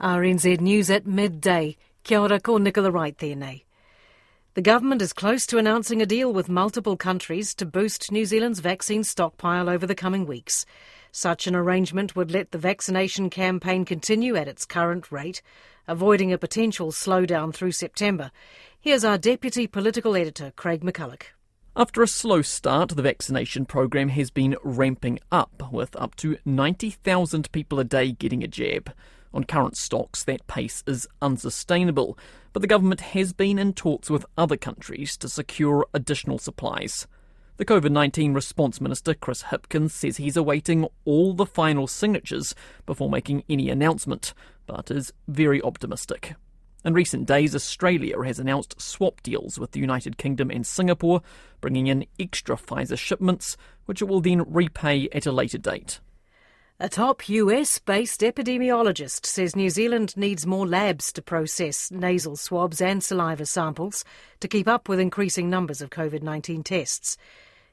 RNZ News at midday. Kia ora, ko Nicola Wright tēnei. The government is close to announcing a deal with multiple countries to boost New Zealand's vaccine stockpile over the coming weeks. Such an arrangement would let the vaccination campaign continue at its current rate, avoiding a potential slowdown through September. Here's our Deputy Political Editor, Craig McCulloch. After a slow start, the vaccination program has been ramping up, with up to 90,000 people a day getting a jab. On current stocks, that pace is unsustainable, but the government has been in talks with other countries to secure additional supplies. The COVID-19 Response Minister, Chris Hipkins, says he's awaiting all the final signatures before making any announcement, but is very optimistic. In recent days, Australia has announced swap deals with the United Kingdom and Singapore, bringing in extra Pfizer shipments, which it will then repay at a later date. A top US-based epidemiologist says New Zealand needs more labs to process nasal swabs and saliva samples to keep up with increasing numbers of COVID-19 tests.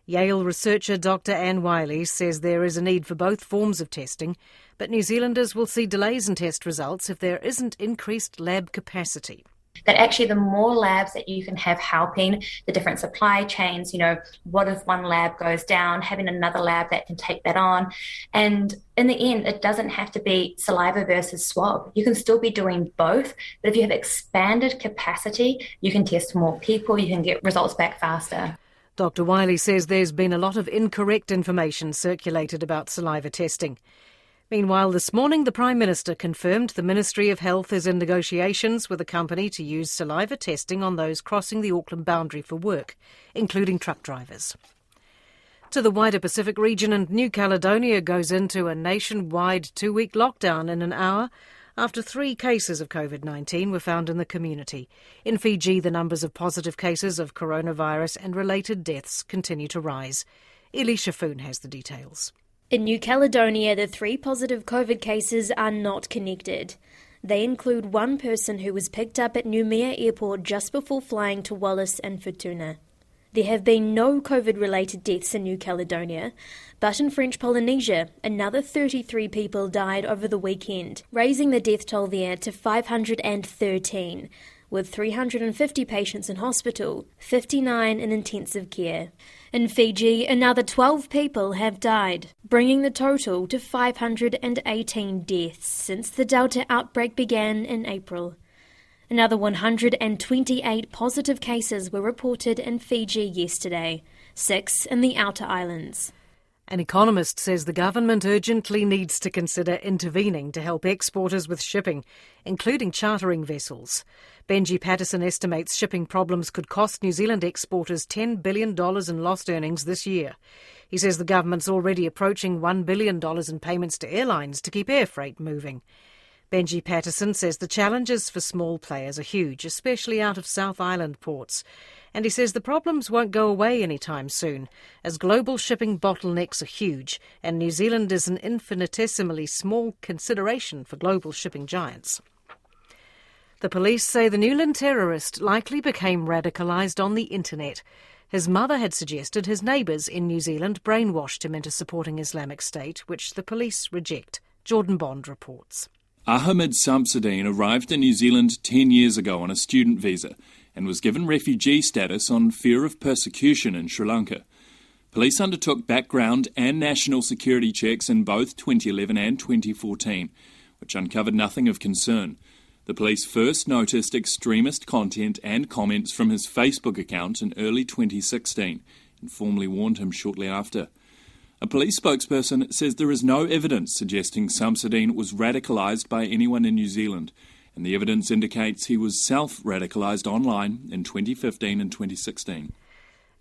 Yale researcher Dr. Anne Wiley says there is a need for both forms of testing, but New Zealanders will see delays in test results if there isn't increased lab capacity. That actually the more labs that you can have helping the different supply chains, what if one lab goes down, having another lab that can take that on. And in the end, it doesn't have to be saliva versus swab. You can still be doing both, but if you have expanded capacity, you can test more people, you can get results back faster. Dr. Wiley says there's been a lot of incorrect information circulated about saliva testing. Meanwhile, this morning, the Prime Minister confirmed the Ministry of Health is in negotiations with a company to use saliva testing on those crossing the Auckland boundary for work, including truck drivers. To the wider Pacific region, and New Caledonia goes into a nationwide 2-week lockdown in an hour after 3 cases of COVID-19 were found in the community. In Fiji, the numbers of positive cases of coronavirus and related deaths continue to rise. Elisha Foon has the details. In New Caledonia, the 3 positive COVID cases are not connected. They include one person who was picked up at Noumea Airport just before flying to Wallis and Futuna. There have been no COVID-related deaths in New Caledonia, but in French Polynesia, another 33 people died over the weekend, raising the death toll there to 513, with 350 patients in hospital, 59 in intensive care. In Fiji, another 12 people have died, bringing the total to 518 deaths since the Delta outbreak began in April. Another 128 positive cases were reported in Fiji yesterday, 6 in the outer islands. An economist says the government urgently needs to consider intervening to help exporters with shipping, including chartering vessels. Benji Patterson estimates shipping problems could cost New Zealand exporters $10 billion in lost earnings this year. He says the government's already approaching $1 billion in payments to airlines to keep air freight moving. Benji Patterson says the challenges for small players are huge, especially out of South Island ports. And he says the problems won't go away anytime soon, as global shipping bottlenecks are huge, and New Zealand is an infinitesimally small consideration for global shipping giants. The police say the Newland terrorist likely became radicalised on the internet. His mother had suggested his neighbours in New Zealand brainwashed him into supporting Islamic State, which the police reject. Jordan Bond reports. Ahmed Samsudeen arrived in New Zealand 10 years ago on a student visa and was given refugee status on fear of persecution in Sri Lanka. Police undertook background and national security checks in both 2011 and 2014, which uncovered nothing of concern. The police first noticed extremist content and comments from his Facebook account in early 2016 and formally warned him shortly after. A police spokesperson says there is no evidence suggesting Samsudeen was radicalised by anyone in New Zealand, and the evidence indicates he was self-radicalised online in 2015 and 2016.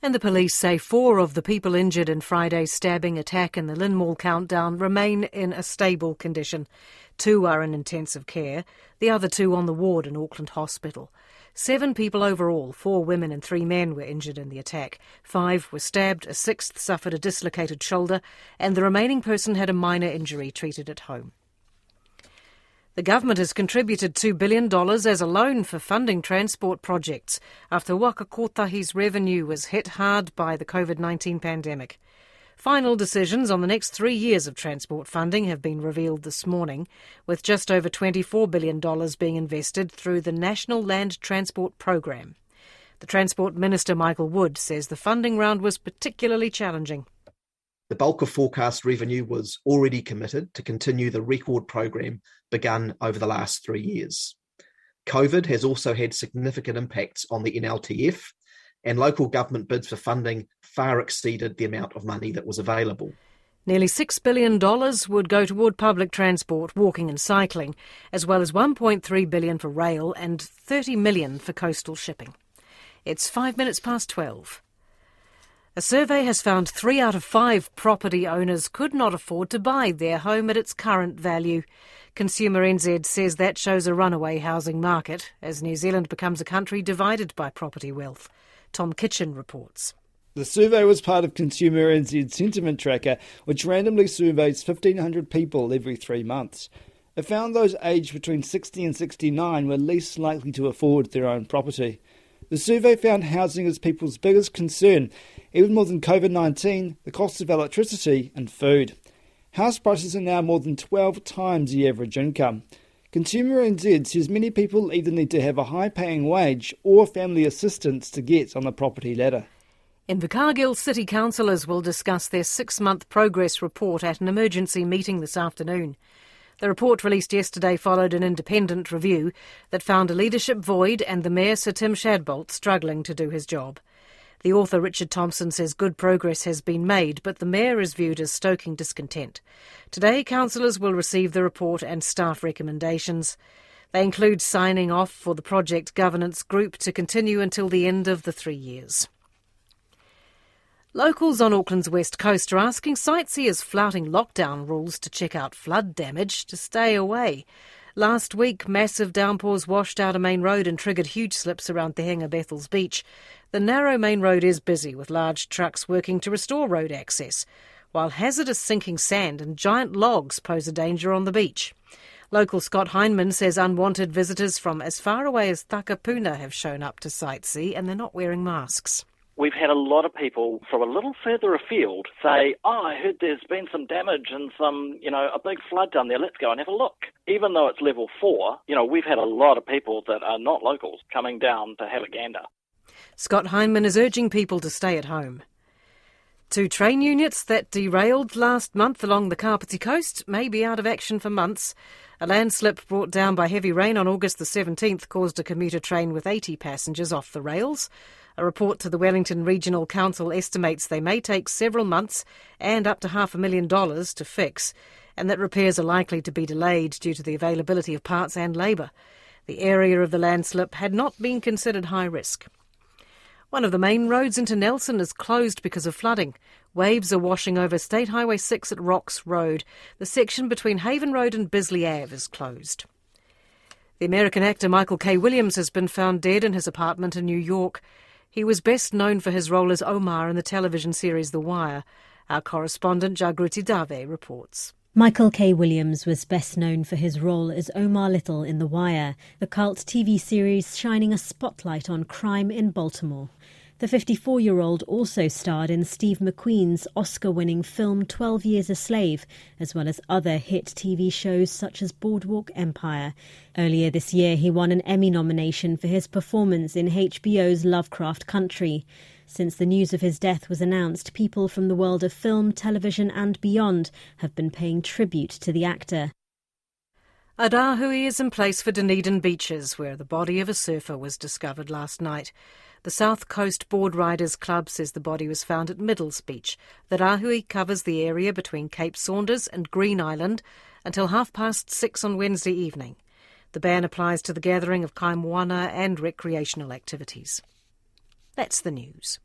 And the police say 4 of the people injured in Friday's stabbing attack in the Lynn Mall countdown remain in a stable condition. 2 are in intensive care, the other 2 on the ward in Auckland Hospital. 7 people overall, 4 women and 3 men were injured in the attack. 5 were stabbed, a 6th suffered a dislocated shoulder, and the remaining person had a minor injury treated at home. The government has contributed $2 billion as a loan for funding transport projects after Waka Kotahi's revenue was hit hard by the COVID-19 pandemic. Final decisions on the next 3 years of transport funding have been revealed this morning, with just over $24 billion being invested through the National Land Transport Programme. The Transport Minister, Michael Wood, says the funding round was particularly challenging. The bulk of forecast revenue was already committed to continue the record program begun over the last 3 years. COVID has also had significant impacts on the NLTF, and local government bids for funding far exceeded the amount of money that was available. Nearly $6 billion would go toward public transport, walking and cycling, as well as $1.3 billion for rail and $30 million for coastal shipping. It's 12:05. A survey has found 3 out of 5 property owners could not afford to buy their home at its current value. Consumer NZ says that shows a runaway housing market as New Zealand becomes a country divided by property wealth. Tom Kitchen reports. The survey was part of Consumer NZ's sentiment tracker, which randomly surveys 1,500 people every 3 months. It found those aged between 60 and 69 were least likely to afford their own property. The survey found housing as people's biggest concern, even more than COVID-19, the cost of electricity and food. House prices are now more than 12 times the average income. Consumer NZ says many people either need to have a high-paying wage or family assistance to get on the property ladder. Invercargill City Councillors will discuss their 6-month progress report at an emergency meeting this afternoon. The report released yesterday followed an independent review that found a leadership void and the Mayor, Sir Tim Shadbolt, struggling to do his job. The author, Richard Thompson, says good progress has been made, but the Mayor is viewed as stoking discontent. Today, councillors will receive the report and staff recommendations. They include signing off for the project governance group to continue until the end of the 3 years. Locals on Auckland's west coast are asking sightseers flouting lockdown rules to check out flood damage to stay away. Last week, massive downpours washed out a main road and triggered huge slips around the Henga Bethels beach. The narrow main road is busy, with large trucks working to restore road access, while hazardous sinking sand and giant logs pose a danger on the beach. Local Scott Heineman says unwanted visitors from as far away as Takapuna have shown up to sightsee and they're not wearing masks. We've had a lot of people from a little further afield say, I heard there's been some damage and a big flood down there. Let's go and have a look. Even though it's level 4, we've had a lot of people that are not locals coming down to have a gander. Scott Heineman is urging people to stay at home. 2 train units that derailed last month along the Kapiti coast may be out of action for months. A landslip brought down by heavy rain on August the 17th caused a commuter train with 80 passengers off the rails. A report to the Wellington Regional Council estimates they may take several months and up to $500,000 to fix, and that repairs are likely to be delayed due to the availability of parts and labour. The area of the landslip had not been considered high risk. One of the main roads into Nelson is closed because of flooding. Waves are washing over State Highway 6 at Rocks Road. The section between Haven Road and Bisley Ave is closed. The American actor Michael K. Williams has been found dead in his apartment in New York. He was best known for his role as Omar in the television series The Wire. Our correspondent Jagruti Dave reports. Michael K. Williams was best known for his role as Omar Little in The Wire, the cult TV series shining a spotlight on crime in Baltimore. The 54-year-old also starred in Steve McQueen's Oscar-winning film 12 Years a Slave, as well as other hit TV shows such as Boardwalk Empire. Earlier this year, he won an Emmy nomination for his performance in HBO's Lovecraft Country. Since the news of his death was announced, people from the world of film, television and beyond have been paying tribute to the actor. A dahui is in place for Dunedin beaches, where the body of a surfer was discovered last night. The South Coast Board Riders Club says the body was found at Middles Beach. The dahui covers the area between Cape Saunders and Green Island until 6:30 on Wednesday evening. The ban applies to the gathering of kaimoana and recreational activities. That's the news.